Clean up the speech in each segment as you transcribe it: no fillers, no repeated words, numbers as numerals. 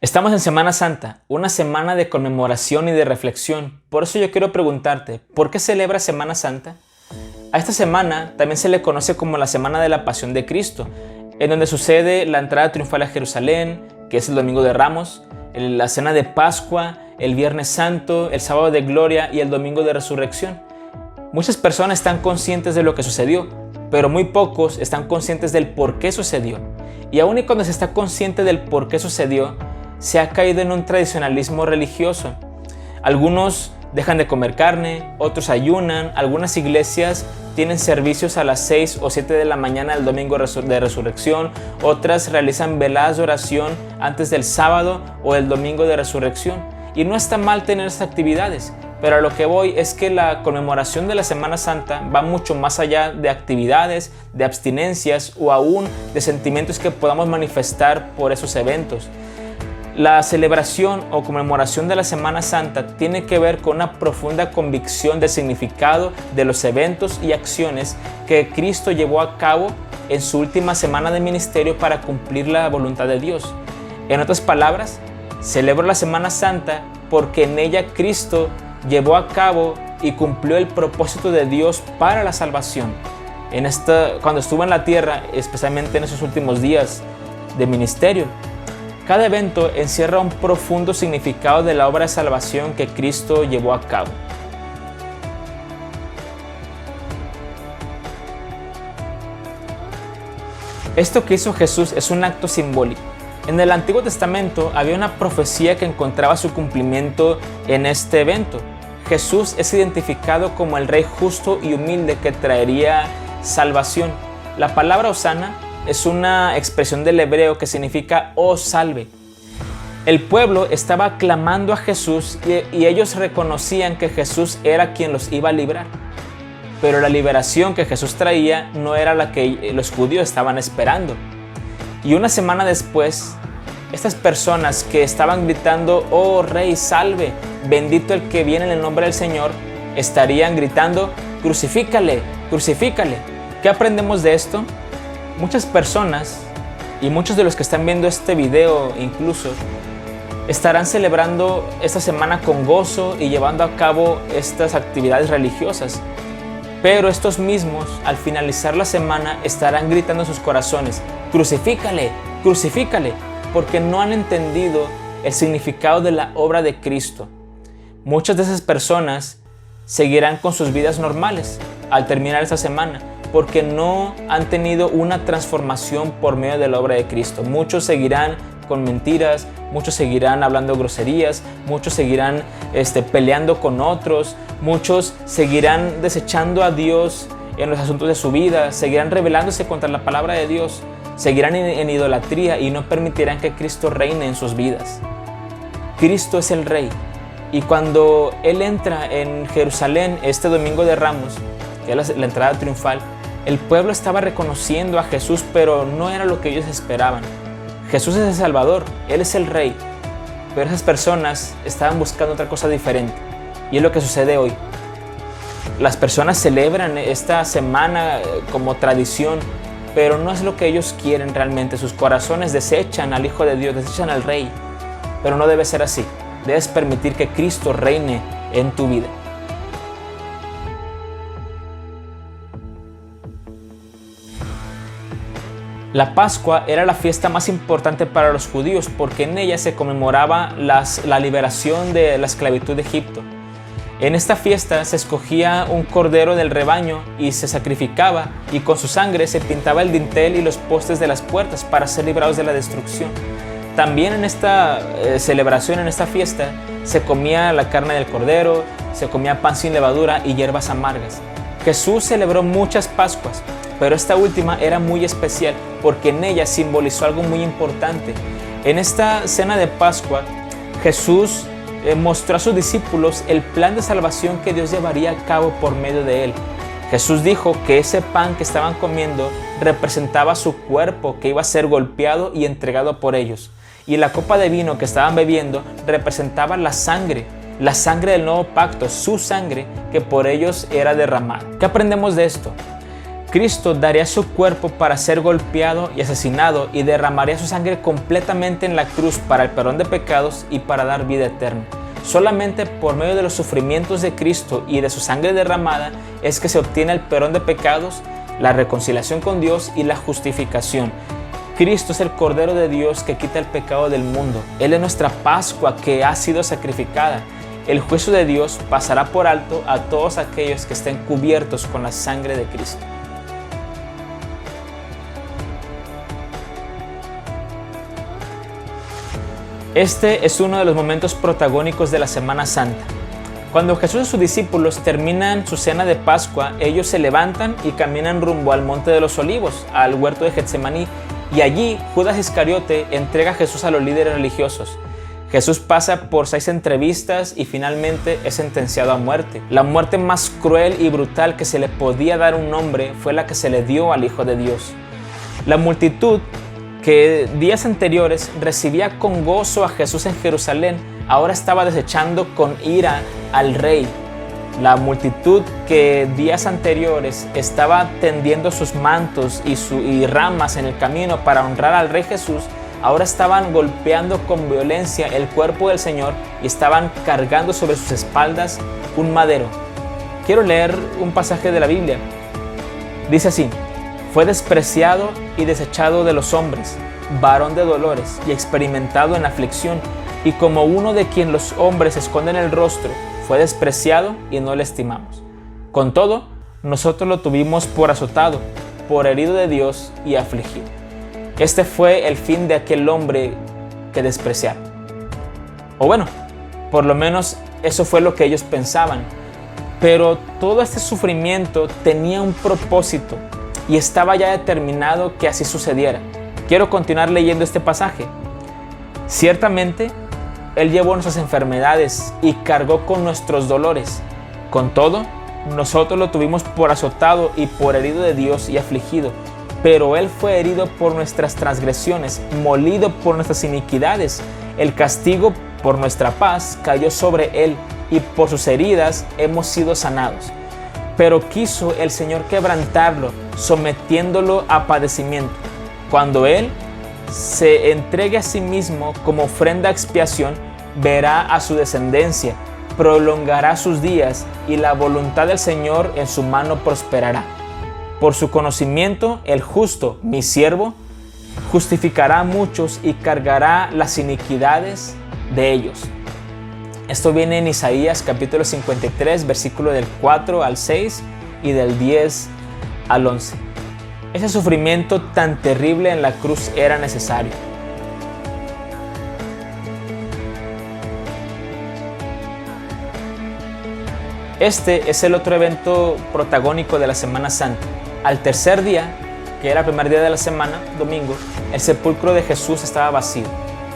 Estamos en Semana Santa, una semana de conmemoración y de reflexión. Por eso yo quiero preguntarte, ¿por qué celebras Semana Santa? A esta semana también se le conoce como la Semana de la Pasión de Cristo, en donde sucede la entrada triunfal a Jerusalén, que es el Domingo de Ramos, la Cena de Pascua, el Viernes Santo, el Sábado de Gloria y el Domingo de Resurrección. Muchas personas están conscientes de lo que sucedió, pero muy pocos están conscientes del por qué sucedió. Y aun y cuando se está consciente del por qué sucedió, se ha caído en un tradicionalismo religioso. Algunos dejan de comer carne, otros ayunan, algunas iglesias tienen servicios a las 6 o 7 de la mañana del domingo de resurrección, otras realizan veladas de oración antes del sábado o el domingo de resurrección. Y no está mal tener esas actividades, pero a lo que voy es que la conmemoración de la Semana Santa va mucho más allá de actividades, de abstinencias o aún de sentimientos que podamos manifestar por esos eventos. La celebración o conmemoración de la Semana Santa tiene que ver con una profunda convicción del significado de los eventos y acciones que Cristo llevó a cabo en su última semana de ministerio para cumplir la voluntad de Dios. En otras palabras, celebro la Semana Santa porque en ella Cristo llevó a cabo y cumplió el propósito de Dios para la salvación. Cuando estuvo en la tierra, especialmente en esos últimos días de ministerio, cada evento encierra un profundo significado de la obra de salvación que Cristo llevó a cabo. Esto que hizo Jesús es un acto simbólico. En el Antiguo Testamento había una profecía que encontraba su cumplimiento en este evento. Jesús es identificado como el Rey justo y humilde que traería salvación. La palabra Hosana es una expresión del hebreo que significa «oh salve». El pueblo estaba aclamando a Jesús y ellos reconocían que Jesús era quien los iba a librar. Pero la liberación que Jesús traía no era la que los judíos estaban esperando. Y una semana después, estas personas que estaban gritando «oh Rey, salve, bendito el que viene en el nombre del Señor», estarían gritando «crucifícale, crucifícale». ¿Qué aprendemos de esto? Muchas personas, y muchos de los que están viendo este video incluso, estarán celebrando esta semana con gozo y llevando a cabo estas actividades religiosas. Pero estos mismos, al finalizar la semana, estarán gritando en sus corazones, «crucifícale, crucifícale», porque no han entendido el significado de la obra de Cristo. Muchas de esas personas seguirán con sus vidas normales al terminar esta semana, porque no han tenido una transformación por medio de la obra de Cristo. Muchos seguirán con mentiras, muchos seguirán hablando groserías, muchos seguirán peleando con otros, muchos seguirán desechando a Dios en los asuntos de su vida, seguirán rebelándose contra la palabra de Dios, seguirán en idolatría y no permitirán que Cristo reine en sus vidas. Cristo es el Rey, y cuando Él entra en Jerusalén este Domingo de Ramos, que es la entrada triunfal, el pueblo estaba reconociendo a Jesús, pero no era lo que ellos esperaban. Jesús es el Salvador, Él es el Rey, pero esas personas estaban buscando otra cosa diferente. Y es lo que sucede hoy. Las personas celebran esta semana como tradición, pero no es lo que ellos quieren realmente. Sus corazones desechan al Hijo de Dios, desechan al Rey. Pero no debe ser así. Debes permitir que Cristo reine en tu vida. La Pascua era la fiesta más importante para los judíos porque en ella se conmemoraba la liberación de la esclavitud de Egipto. En esta fiesta se escogía un cordero del rebaño y se sacrificaba, y con su sangre se pintaba el dintel y los postes de las puertas para ser librados de la destrucción. También en esta celebración, en esta fiesta, se comía la carne del cordero, se comía pan sin levadura y hierbas amargas. Jesús celebró muchas Pascuas, pero esta última era muy especial porque en ella simbolizó algo muy importante. En esta cena de Pascua, Jesús mostró a sus discípulos el plan de salvación que Dios llevaría a cabo por medio de él. Jesús dijo que ese pan que estaban comiendo representaba su cuerpo que iba a ser golpeado y entregado por ellos. Y la copa de vino que estaban bebiendo representaba la sangre del nuevo pacto, su sangre que por ellos era derramada. ¿Qué aprendemos de esto? Cristo daría su cuerpo para ser golpeado y asesinado y derramaría su sangre completamente en la cruz para el perdón de pecados y para dar vida eterna. Solamente por medio de los sufrimientos de Cristo y de su sangre derramada es que se obtiene el perdón de pecados, la reconciliación con Dios y la justificación. Cristo es el Cordero de Dios que quita el pecado del mundo. Él es nuestra Pascua que ha sido sacrificada. El juicio de Dios pasará por alto a todos aquellos que estén cubiertos con la sangre de Cristo. Este es uno de los momentos protagónicos de la Semana Santa. Cuando Jesús y sus discípulos terminan su cena de Pascua, ellos se levantan y caminan rumbo al Monte de los Olivos, al huerto de Getsemaní, y allí Judas Iscariote entrega a Jesús a los líderes religiosos. Jesús pasa por 6 entrevistas y finalmente es sentenciado a muerte. La muerte más cruel y brutal que se le podía dar a un hombre fue la que se le dio al Hijo de Dios. La multitud que días anteriores recibía con gozo a Jesús en Jerusalén, ahora estaba desechando con ira al Rey. La multitud que días anteriores estaba tendiendo sus mantos y ramas en el camino para honrar al Rey Jesús, ahora estaban golpeando con violencia el cuerpo del Señor y estaban cargando sobre sus espaldas un madero. Quiero leer un pasaje de la Biblia. Dice así: fue despreciado y desechado de los hombres, varón de dolores y experimentado en aflicción, y como uno de quien los hombres esconden el rostro, fue despreciado y no le estimamos. Con todo, nosotros lo tuvimos por azotado, por herido de Dios y afligido. Este fue el fin de aquel hombre que despreciaron. O bueno, por lo menos eso fue lo que ellos pensaban. Pero todo este sufrimiento tenía un propósito y estaba ya determinado que así sucediera. Quiero continuar leyendo este pasaje. Ciertamente, Él llevó nuestras enfermedades y cargó con nuestros dolores. Con todo, nosotros lo tuvimos por azotado y por herido de Dios y afligido. Pero Él fue herido por nuestras transgresiones, molido por nuestras iniquidades. El castigo por nuestra paz cayó sobre Él, y por sus heridas hemos sido sanados. Pero quiso el Señor quebrantarlo, sometiéndolo a padecimiento. Cuando Él se entregue a sí mismo como ofrenda a expiación, verá a su descendencia, prolongará sus días, y la voluntad del Señor en su mano prosperará. Por su conocimiento, el justo, mi siervo, justificará a muchos y cargará las iniquidades de ellos. Esto viene en Isaías capítulo 53, versículo del 4 al 6 y del 10 al 11. Ese sufrimiento tan terrible en la cruz era necesario. Este es el otro evento protagónico de la Semana Santa. Al tercer día, que era el primer día de la semana, domingo, el sepulcro de Jesús estaba vacío.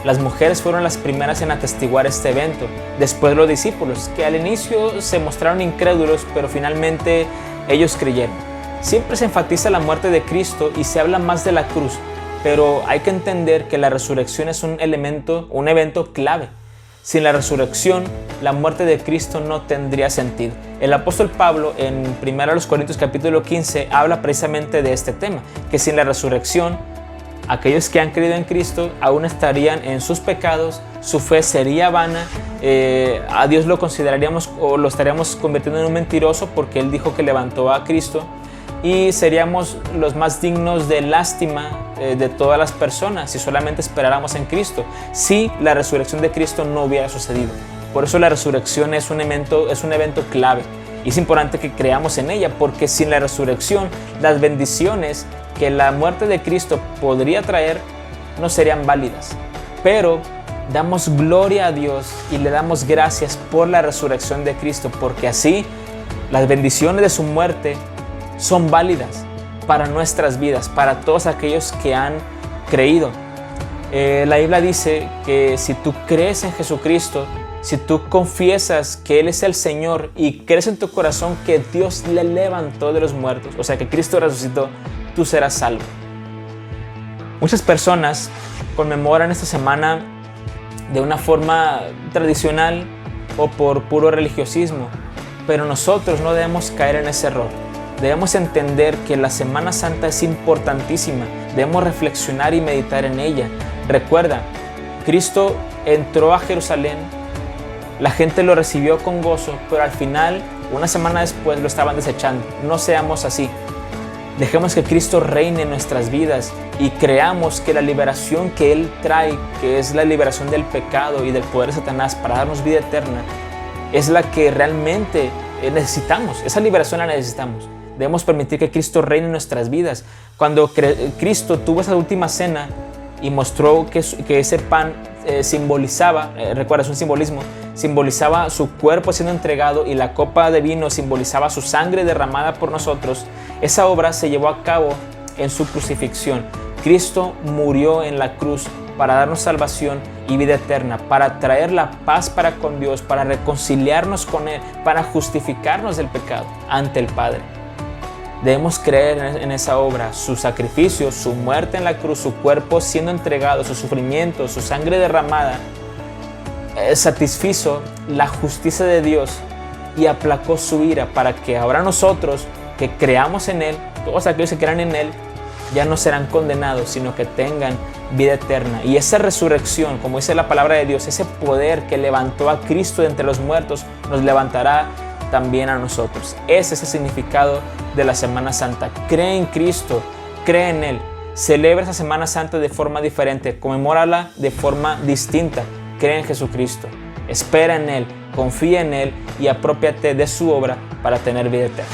Las mujeres fueron las primeras en atestiguar este evento. Después los discípulos, que al inicio se mostraron incrédulos, pero finalmente ellos creyeron. Siempre se enfatiza la muerte de Cristo y se habla más de la cruz, pero hay que entender que la resurrección es un evento clave. Sin la resurrección, la muerte de Cristo no tendría sentido. El apóstol Pablo en 1 Corintios capítulo 15 habla precisamente de este tema, que sin la resurrección, aquellos que han creído en Cristo aún estarían en sus pecados, su fe sería vana, a Dios lo consideraríamos o lo estaríamos convirtiendo en un mentiroso porque Él dijo que levantó a Cristo, y seríamos los más dignos de lástima de todas las personas si solamente esperáramos en Cristo, si la resurrección de Cristo no hubiera sucedido. Por eso la resurrección es un evento clave, y es importante que creamos en ella, porque sin la resurrección, las bendiciones que la muerte de Cristo podría traer no serían válidas. Pero damos gloria a Dios y le damos gracias por la resurrección de Cristo, porque así las bendiciones de su muerte son válidas para nuestras vidas, para todos aquellos que han creído. La Biblia dice que si tú crees en Jesucristo, si tú confiesas que Él es el Señor y crees en tu corazón que Dios le levantó de los muertos, o sea que Cristo resucitó, tú serás salvo. Muchas personas conmemoran esta semana de una forma tradicional o por puro religiosismo, pero nosotros no debemos caer en ese error. Debemos entender que la Semana Santa es importantísima. Debemos reflexionar y meditar en ella. Recuerda, Cristo entró a Jerusalén, la gente lo recibió con gozo, pero al final, una semana después, lo estaban desechando. No seamos así. Dejemos que Cristo reine en nuestras vidas y creamos que la liberación que Él trae, que es la liberación del pecado y del poder de Satanás para darnos vida eterna, es la que realmente necesitamos. Esa liberación la necesitamos. Debemos permitir que Cristo reine en nuestras vidas. Cuando Cristo tuvo esa última cena y mostró que ese pan simbolizaba, recuerda, es un simbolismo, simbolizaba su cuerpo siendo entregado y la copa de vino simbolizaba su sangre derramada por nosotros. Esa obra se llevó a cabo en su crucifixión. Cristo murió en la cruz para darnos salvación y vida eterna, para traer la paz para con Dios, para reconciliarnos con Él, para justificarnos del pecado ante el Padre. Debemos creer en esa obra, su sacrificio, su muerte en la cruz, su cuerpo siendo entregado, su sufrimiento, su sangre derramada, satisfizo la justicia de Dios y aplacó su ira para que ahora nosotros que creamos en Él, todos aquellos que crean en Él, ya no serán condenados, sino que tengan vida eterna. Y esa resurrección, como dice la palabra de Dios, ese poder que levantó a Cristo de entre los muertos, nos levantará también a nosotros. Ese es el significado de la Semana Santa. Cree en Cristo, cree en Él. Celebra esa Semana Santa de forma diferente, conmemórala de forma distinta. Cree en Jesucristo, espera en Él, confía en Él y aprópiate de su obra para tener vida eterna.